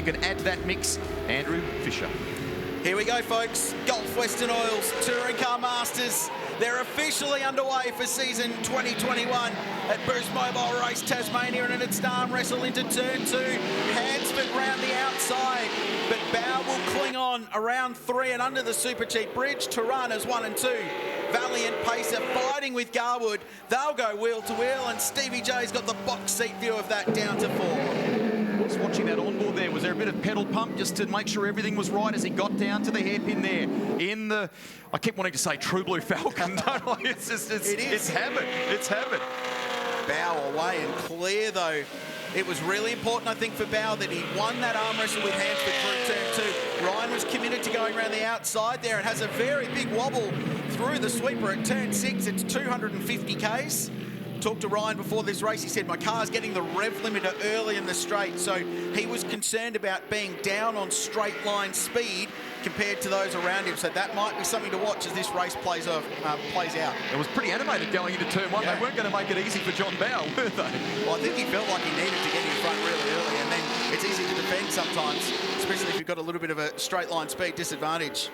You can add that mix, Andrew Fisher. Here we go, folks. Gulf Western Oils Touring Car Masters. They're officially underway for season 2021 at Bruce Mobile Race Tasmania, and it's arm wrestle into turn 2. Hansford round the outside, but Bow will cling on around 3 and under the super cheap bridge. Tirana's 1 and 2. Valiant Pacer fighting with Garwood. They'll go wheel to wheel, and Stevie J's got the box seat view of that down to 4. Just watching that onboard there, was there a bit of pedal pump just to make sure everything was right as he got down to the hairpin there in the, I keep wanting to say True Blue Falcon, don't I? It's habit. It's habit. Bow away and clear though. It was really important, I think, for Bow that he won that arm wrestle with Hansford through turn 2. Ryan was committed to going around the outside there and has a very big wobble through the sweeper at turn 6. It's 250 Ks. Talked to Ryan before this race. He said, my car's getting the rev limiter early in the straight, so he was concerned about being down on straight line speed compared to those around him. So that might be something to watch as this race plays out. It was pretty animated going into turn 1. Yeah. They weren't going to make it easy for John Bow, were they? Well, I think he felt like he needed to get in front really early, and then it's easy to defend sometimes, especially if you've got a little bit of a straight line speed disadvantage.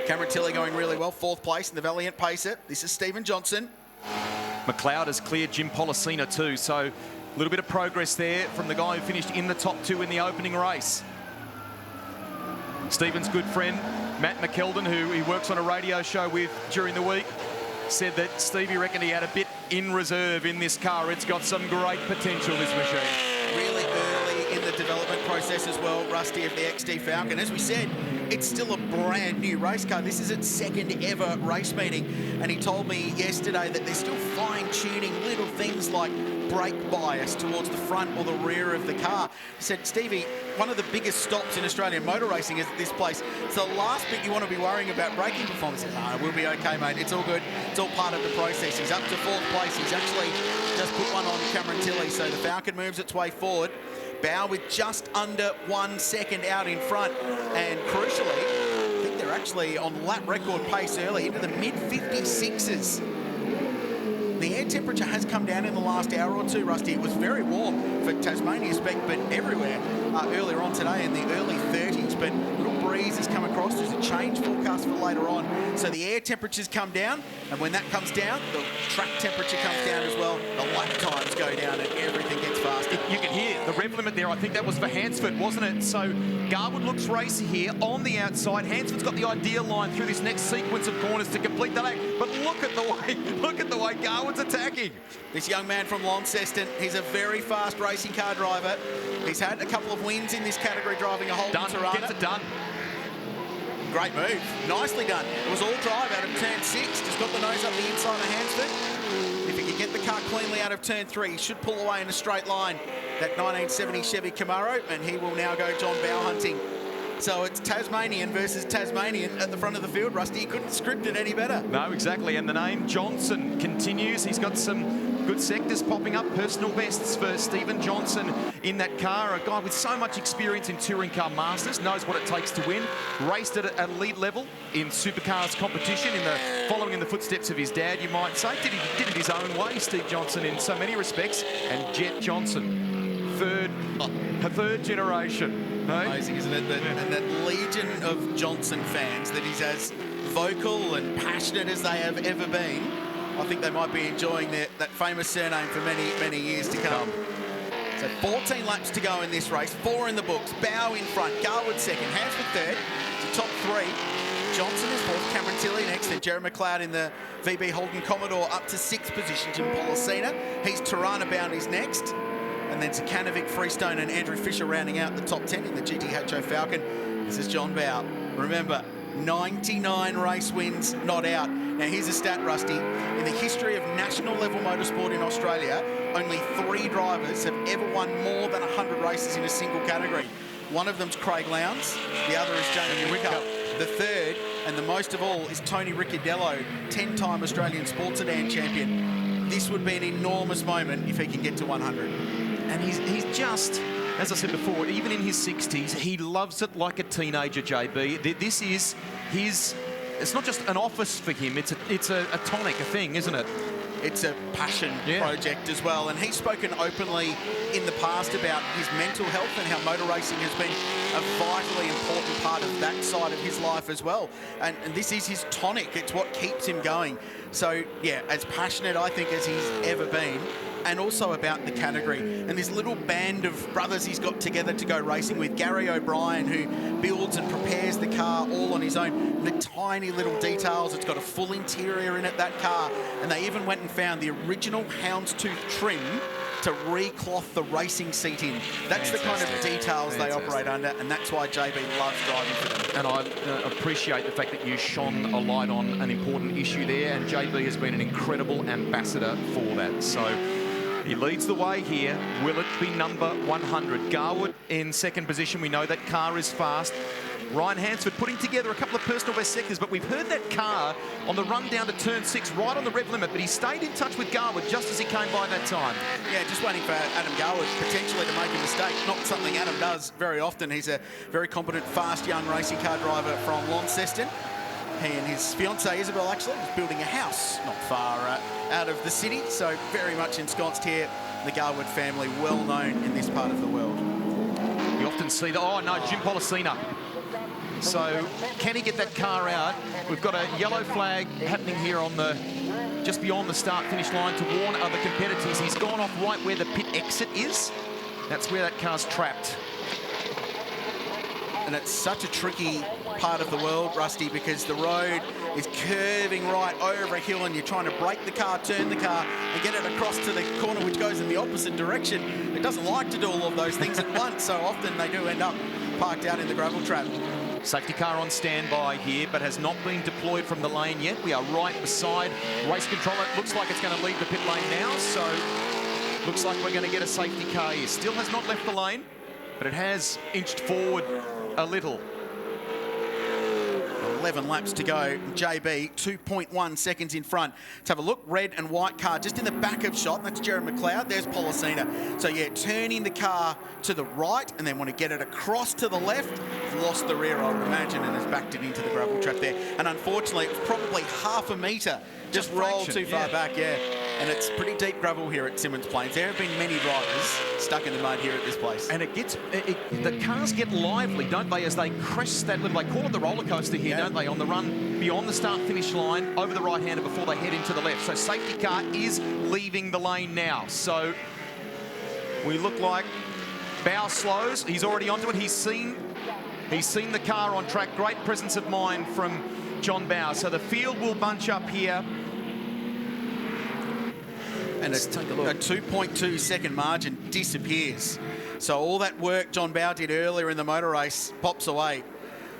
Cameron Tilley going really well, 4th place in the Valiant Pacer. This is Stephen Johnson. McLeod has cleared Jim Policina too, so a little bit of progress there from the guy who finished in the top 2 in the opening race. Stephen's good friend, Matt McKeldin, who he works on a radio show with during the week, said that Stevie reckoned he had a bit in reserve in this car. It's got some great potential, this machine. Really early in the development process as well, Rusty, of the XD Falcon. As we said, it's still a brand new race car. This is its 2nd ever race meeting, and he told me yesterday that they're still fine-tuning little things like brake bias towards the front or the rear of the car. He said, Stevie, one of the biggest stops in Australian motor racing is at this place. It's the last bit you want to be worrying about braking performance. He says, oh, we'll be okay, mate. It's all good. It's all part of the process. He's up to 4th place. He's actually just put one on Cameron Tilley, so the Falcon moves its way forward. Bow with just under 1 second out in front, and crucially, I think they're actually on lap record pace early into the mid-56s. The air temperature has come down in the last hour or 2, Rusty. It was very warm for Tasmania spec, but everywhere earlier on today in the early 30s. But a little breeze has come across. There's a change forecast for later on. So the air temperatures come down, and when that comes down, the track temperature comes down as well. The lap times go down, and everything gets faster. You can hear the rev limit there. I think that was for Hansford, wasn't it? So Garwood looks racy here on the outside. Hansford's got the ideal line through this next sequence of corners to complete the lap. But look at the way Garwood's attacking. This young man from Launceston, he's a very fast racing car driver. He's had a couple of wins in this category driving a Holden Tirana. Gets it done. Great move. Nicely done. It was all drive out of turn 6. Just got the nose up the inside of Hansford. If he can get the car cleanly out of turn 3, he should pull away in a straight line. That 1970 Chevy Camaro, and he will now go John Bow hunting. So it's Tasmanian versus Tasmanian at the front of the field, Rusty. He couldn't script it any better. No, exactly. And the name Johnson continues. He's got some good sectors popping up. Personal bests for Stephen Johnson in that car. A guy with so much experience in Touring Car Masters, knows what it takes to win. Raced at elite level in supercars competition, following in the footsteps of his dad, you might say. Did it his own way, Steve Johnson, in so many respects. And Jet Johnson, third generation. Hey? Amazing, isn't it? And that legion of Johnson fans, that he's as vocal and passionate as they have ever been. I think they might be enjoying that famous surname for many, many years to come. So 14 laps to go in this race, 4 in the books. Bow in front, Garwood second, Hansford third. To top 3. Johnson is 4th, Cameron Tilley next, and Jerry McLeod in the VB Holden Commodore up to 6th position. Jim Policina, he's Tirana bound, is next. And then Sakanovic, Freestone and Andrew Fisher rounding out the top 10 in the GTHO Falcon. This is John Bow. Remember, 99 race wins not out. Now here's a stat, Rusty. In the history of national level motorsport in Australia, only 3 drivers have ever won more than 100 races in a single category. One of them's Craig Lowndes, the other is Jamie Whitcup. The third, and the most of all, is Tony Ricciardello, 10-time Australian sports sedan champion. This would be an enormous moment if he can get to 100. And he's just, as I said before, even in his 60s, he loves it like a teenager, JB. This is his, it's not just an office for him, it's a tonic, a thing, isn't it? it's a passion project as well. And he's spoken openly in the past about his mental health and how motor racing has been a vitally important part of that side of his life as well. And this is his tonic. It's what keeps him going. So, yeah, as passionate, I think, as he's ever been, and also about the category. And this little band of brothers he's got together to go racing with, Gary O'Brien, who builds and prepares the car all on his own. The tiny little details, it's got a full interior in it, that car. And they even went and found the original houndstooth trim to recloth the racing seat in. That's the kind of details they operate under, and that's why JB loves driving for them. And I appreciate the fact that you shone a light on an important issue there, and JB has been an incredible ambassador for that. So he leads the way here. Will it be number 100? Garwood in second position. We know that car is fast. Ryan Hansford putting together a couple of personal best sectors, but we've heard that car on the run down to turn 6, right on the rev limit, but he stayed in touch with Garwood just as he came by that time. Yeah, just waiting for Adam Garwood potentially to make a mistake. Not something Adam does very often. He's a very competent, fast, young racing car driver from Launceston. He and his fiancée Isabel actually is building a house not far out of the city, so very much ensconced here. The Garwood family, well known in this part of the world. You often see the, oh no, Jim Policina. So can he get that car out? We've got a yellow flag happening here on the, just beyond the start-finish line to warn other competitors. He's gone off right where the pit exit is. That's where that car's trapped. And it's such a tricky part of the world, Rusty, because the road is curving right over a hill and you're trying to brake the car, turn the car and get it across to the corner which goes in the opposite direction. It doesn't like to do all of those things at once, so often they do end up parked out in the gravel trap. Safety car on standby here, but has not been deployed from the lane yet. We are right beside race control. It looks like it's going to leave the pit lane now, so looks like we're going to get a safety car here. Still has not left the lane, but it has inched forward a little. 11 laps to go. JB 2.1 seconds in front. Let's have a look. Red and white car just in the back of shot. That's Jared McLeod. There's Policina. So yeah, turning the car to the right and then want to get it across to the left. Lost the rear, I would imagine, and has backed it into the gravel trap there. And unfortunately, it was probably half a metre. Just rolled too far back, And it's pretty deep gravel here at Symmons Plains. There have been many drivers stuck in the mud here at this place. And the cars get lively, don't they, as they crest that little, they call it the roller coaster here, don't they, on the run beyond the start-finish line, over the right-hander before they head into the left. So safety car is leaving the lane now. So we look like Bow slows. He's already onto it. He's seen the car on track. Great presence of mind from John Bow. So the field will bunch up here. And a 2.2 second margin disappears. So all that work John Bow did earlier in the motor race pops away.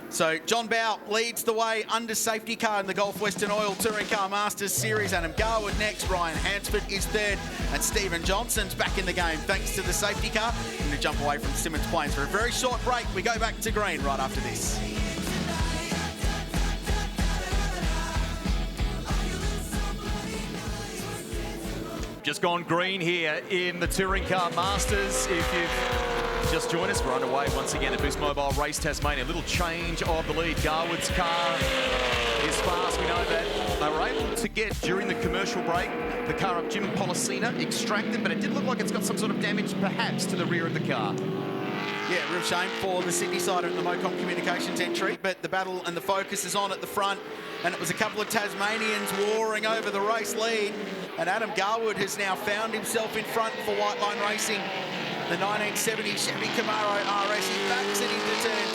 So John Bow leads the way under safety car in the Gulf Western Oil Touring Car Masters Series. Adam Garwood next, Ryan Hansford is third, and Stephen Johnson's back in the game thanks to the safety car. We're going to jump away from Symmons Plains for a very short break. We go back to green right after this. Just gone green here in the Touring Car Masters. If you've just joined us, we're underway once again at Boost Mobile Race Tasmania. A little change of the lead. Garwood's car is fast. We know that they were able to get, during the commercial break, the car of Jim Policina extracted, but it did look like it's got some sort of damage perhaps to the rear of the car. Yeah, real shame for the Sydney side of the Mocom Communications entry, but the battle and the focus is on at the front, and it was a couple of Tasmanians warring over the race lead, and Adam Garwood has now found himself in front for White Line Racing. The 1970 Chevy Camaro RS, he backs it into turn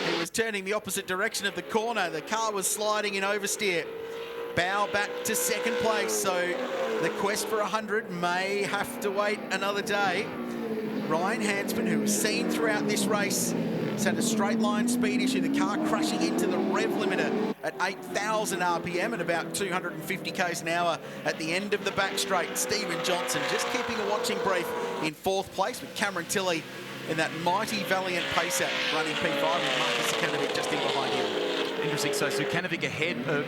2. He was turning the opposite direction of the corner. The car was sliding in oversteer. Bow back to second place, so the quest for 100 may have to wait another day. Ryan Hansford, who was seen throughout this race, has had a straight line speed issue. The car crashing into the rev limiter at 8,000 RPM at about 250 k's an hour at the end of the back straight. Stephen Johnson just keeping a watching brief in fourth place, with Cameron Tilley in that mighty valiant pacer running P5 with Marcus Sukanovic just in behind him. Interesting. So Sukanovic ahead of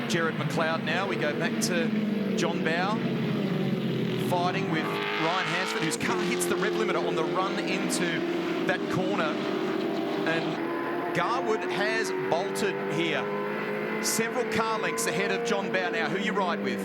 Jared McLeod now. We go back to John Bow fighting with Ryan Hansford, whose car hits the rev limiter on the run into that corner. And Garwood has bolted here. Several car lengths ahead of John Bow now. Who you ride with?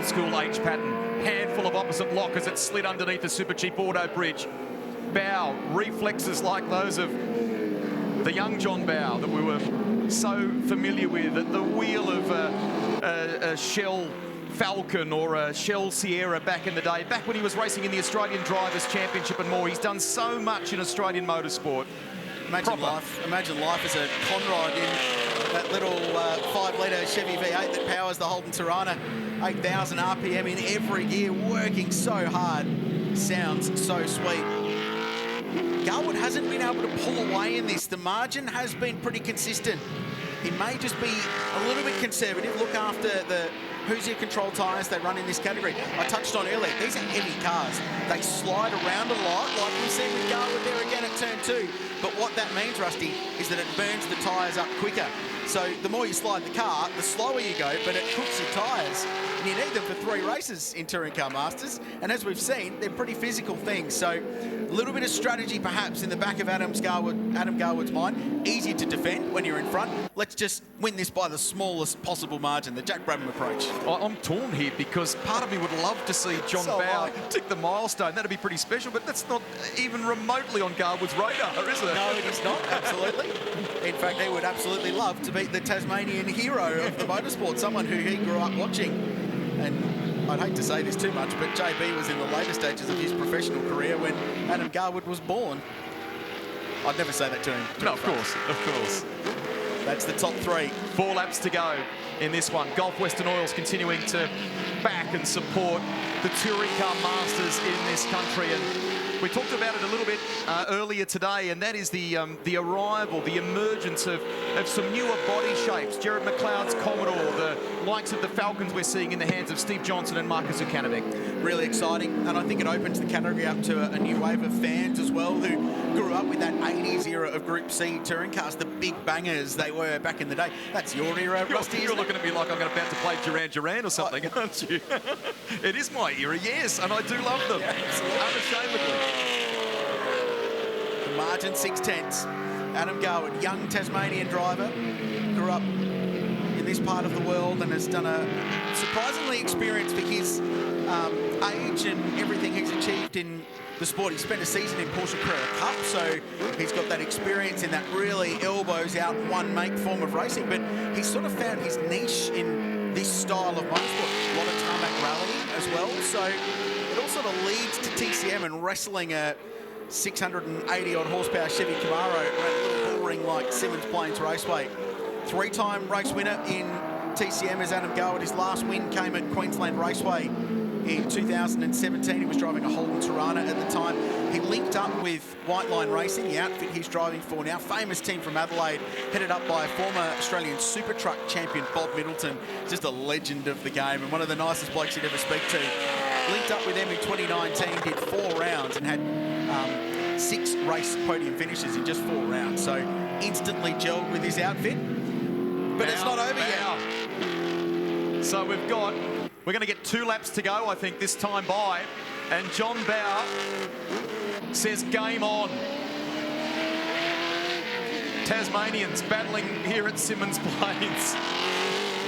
school age pattern. Handful of opposite lock as it slid underneath the Super Cheap Auto Bridge. Bow, reflexes like those of the young John Bow that we were so familiar with, at the wheel of a Shell Falcon or a Shell Sierra back in the day, back when he was racing in the Australian Drivers' Championship and more. He's done so much in Australian motorsport. Imagine life as a Conrod in that little 5-litre Chevy V8 that powers the Holden Tirana. 8,000 RPM in every gear, working so hard. Sounds so sweet. Garwood hasn't been able to pull away in this. The margin has been pretty consistent. He may just be a little bit conservative. Look after the Hoosier control tyres they run in this category. I touched on earlier, these are heavy cars. They slide around a lot, like we've seen with Garwood there again at turn 2. But what that means, Rusty, is that it burns the tyres up quicker. So the more you slide the car, the slower you go, but it cooks your tyres. And you need them for 3 races in Touring Car Masters. And as we've seen, they're pretty physical things. So a little bit of strategy perhaps in the back of Adam Garwood's mind. Easier to defend when you're in front. Let's just win this by the smallest possible margin, the Jack Brabham approach. I'm torn here because part of me would love to see John Bow tick the milestone. That'd be pretty special, but that's not even remotely on Garwood's radar, is it? No, it is not, absolutely. In fact, he would absolutely love to beat the Tasmanian hero of the motorsport, someone who he grew up watching. And I'd hate to say this too much, but JB was in the later stages of his professional career when Adam Garwood was born. I'd never say that to him. No, of course. That's the top 3. 4 laps to go in this one. Gulf Western Oil's continuing to back and support the Touring Car Masters in this country. And we talked about it a little bit earlier today, and that is the arrival, the emergence of some newer body shapes. Jared McLeod's Commodore, the likes of the Falcons we're seeing in the hands of Steve Johnson and Marcus Zucanovic. Really exciting, and I think it opens the category up to a new wave of fans as well who grew up with that 80s era of Group C touring cars, the big bangers they were back in the day. That's your era, Rusty. You're looking at me like I'm about to play Duran Duran or something, aren't you? It is my era, yes, and I do love them. Yeah, unashamedly. The margin 6/10. Adam Garwood, young Tasmanian driver, grew up in this part of the world and has done a surprisingly experience for his age and everything he's achieved in the sport. He spent a season in Porsche Carrera Cup, so he's got that experience in that really elbows out one make form of racing, but he's sort of found his niche in this style of motorsport. A lot of tarmac rallying as well, so it all sort of leads to TCM and wrestling a 680-odd horsepower Chevy Camaro around a little bull ring like Symmons Plains Raceway. 3-time race winner in TCM as Adam Garwood. His last win came at Queensland Raceway in 2017. He was driving a Holden Tirana at the time. He linked up with White Line Racing, the outfit he's driving for now. Famous team from Adelaide, headed up by former Australian Super Truck champion Bob Middleton. Just a legend of the game and one of the nicest blokes you'd ever speak to. Linked up with them in 2019, did 4 rounds and had 6 race podium finishes in just 4 rounds. So instantly gelled with his outfit. But it's not over yet. So we're going to get 2 laps to go, I think, this time by. And John Bow says game on. Tasmanians battling here at Symmons Plains.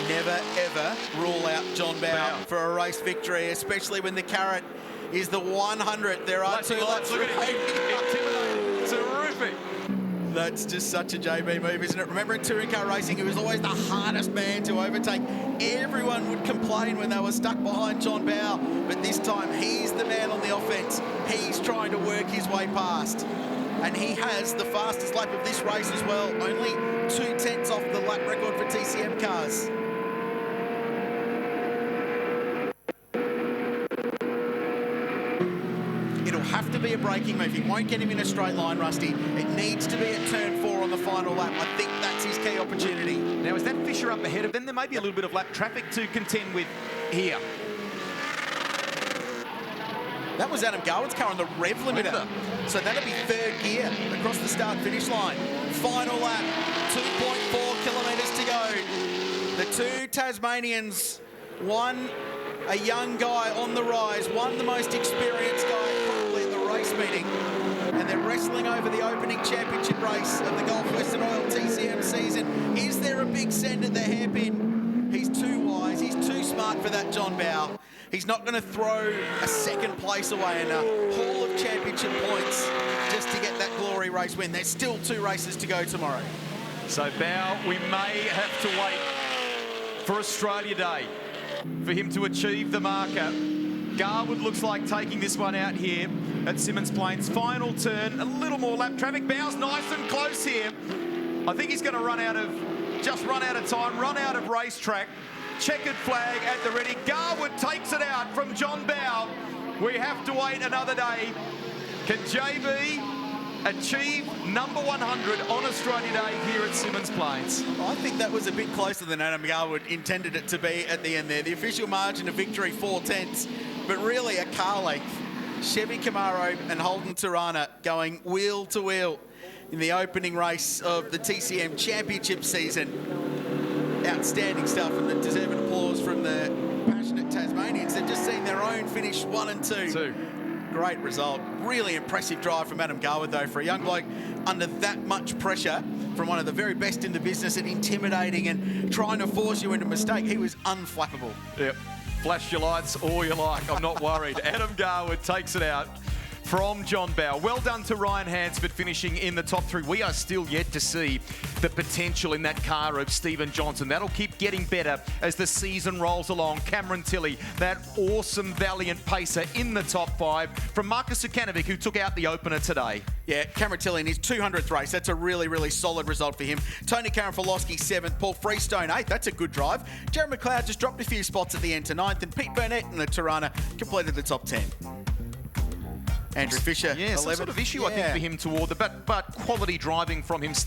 Never, ever rule out John Bow for a race victory, especially when the carrot is the 100th. There are 2 laps. Look at him. Terrific. That's just such a JB move, isn't it? Remember in touring car racing, he was always the hardest man to overtake. Everyone would complain when they were stuck behind John Bow, but this time he's the man on the offense. He's trying to work his way past. And he has the fastest lap of this race as well, only 2/10 off the lap record for TCM cars. It'll have to be a braking move. He won't get him in a straight line, Rusty. It needs to be at turn 4 on the final lap. I think that's his key opportunity. Now, is that Fisher up ahead of them? There may be a little bit of lap traffic to contend with here. That was Adam Garwood's car on the rev limiter. So that'll be 3rd gear across the start-finish line. Final lap, 2.4 kilometres to go. The 2 Tasmanians, one a young guy on the rise, one the most experienced guy probably at the race meeting. And they're wrestling over the opening championship race of the Gulf Western Oil TCM season. Is there a big send at the hairpin? He's too wise, he's too smart for that John Bow. He's not going to throw a second place away in a haul of championship points just to get that glory race win. There's still 2 races to go tomorrow. So, Bow, we may have to wait for Australia Day for him to achieve the marker. Garwood looks like taking this one out here at Symmons Plains. Final turn, a little more lap traffic. Bow's nice and close here. I think he's going to run out of time, run out of racetrack. Checkered flag at the ready. Garwood takes it out from John Bow. We have to wait another day. Can JB achieve number 100 on Australia Day here at Symmons Plains? I think that was a bit closer than Adam Garwood intended it to be at the end there. The official margin of victory, 4/10, but really a car length. Chevy Camaro and Holden Tirana going wheel to wheel in the opening race of the TCM Championship season. Outstanding stuff, and the deserved applause from the passionate Tasmanians. They've just seen their own finish 1 and 2. Great result. Really impressive drive from Adam Garwood, though, for a young bloke under that much pressure from one of the very best in the business at intimidating and trying to force you into a mistake. He was unflappable. Yep. Flash your lights all you like. I'm not worried. Adam Garwood takes it out from John Bow. Well done to Ryan Hansford finishing in the top 3. We are still yet to see the potential in that car of Stephen Johnson. That'll keep getting better as the season rolls along. Cameron Tilley, that awesome, valiant pacer in the top 5 from Marcus Sukanovic, who took out the opener today. Yeah, Cameron Tilley in his 200th race. That's a really, really solid result for him. Tony Karafalowski, 7th. Paul Freestone, 8th. That's a good drive. Jeremy McLeod just dropped a few spots at the end to 9th. And Pete Burnett in the Tirana completed the top 10. Andrew Fisher, yeah, 11th. some sort of issue, I think, for him toward the but quality driving from him.